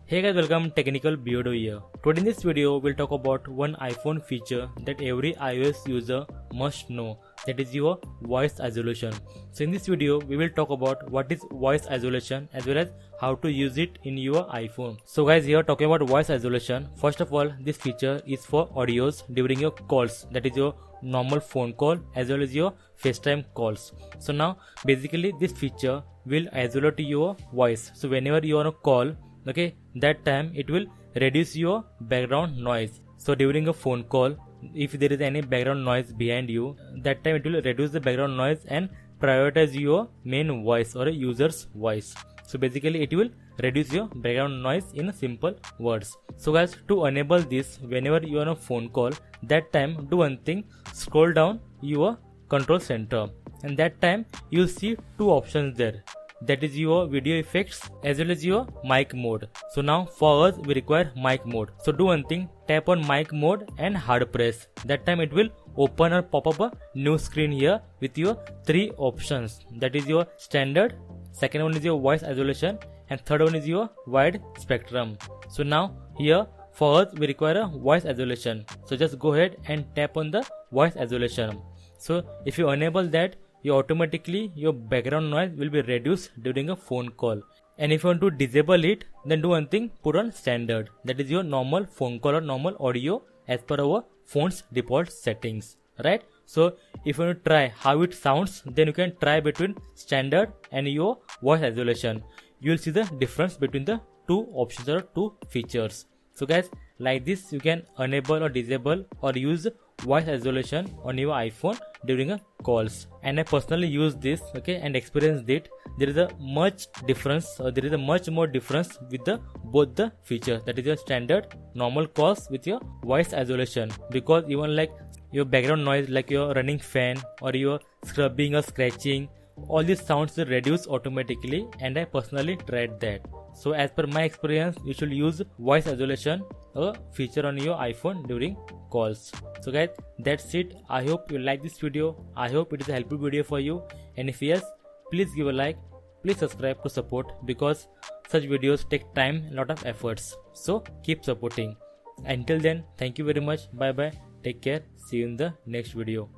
Hey guys, welcome Technical Beardo here. Today in this video, we'll talk about one iPhone feature that every iOS user must know, that is your voice isolation. So in this video, we will talk about what is voice isolation as well as how to use it in your iPhone. So guys, here talking about voice isolation, first of all, this feature is for audios during your calls, that is your normal phone call as well as your FaceTime calls. So now basically this feature will isolate your voice. So whenever you are on a call, okay, that time it will reduce your background noise. So during a phone call, if there is any background noise behind you, that time it will reduce the background noise and prioritize your main voice or a user's voice. So basically it will reduce your background noise in simple words. So guys, to enable this whenever you are on a phone call, that time do one thing, scroll down your control center, and that time you'll see two options there, that is your video effects as well as your mic mode. So now for us we require mic mode. So do one thing, tap on mic mode and hard press. That time it will open or pop up a new screen here with your three options, that is your standard, second one is your voice isolation, and third one is your wide spectrum. So now here for us we require a voice isolation. So just go ahead and tap on the voice isolation. So if you enable that, automatically your background noise will be reduced during a phone call. And if you want to disable it, then do one thing, put on standard, that is your normal phone call or normal audio as per our phone's default settings, right? So if you want to try how it sounds, then you can try between standard and your voice isolation. You will see the difference between the two options or two features. So guys, like this you can enable or disable or use voice isolation on your iPhone during a calls. And I personally use this, okay, and experienced it. There is a much difference, or there is a much more difference with the both the features, that is your standard normal calls with your voice isolation, because even like your background noise like your running fan or your scrubbing or scratching, all these sounds will reduce automatically, and I personally tried that. So as per my experience, you should use voice isolation, a feature on your iPhone during calls. So guys, that's it. I hope you like this video. I hope it is a helpful video for you, and if yes, please give a like, please subscribe to support, because such videos take time and lot of efforts. So keep supporting. Until then, thank you very much. Bye bye. Take care. See you in the next video.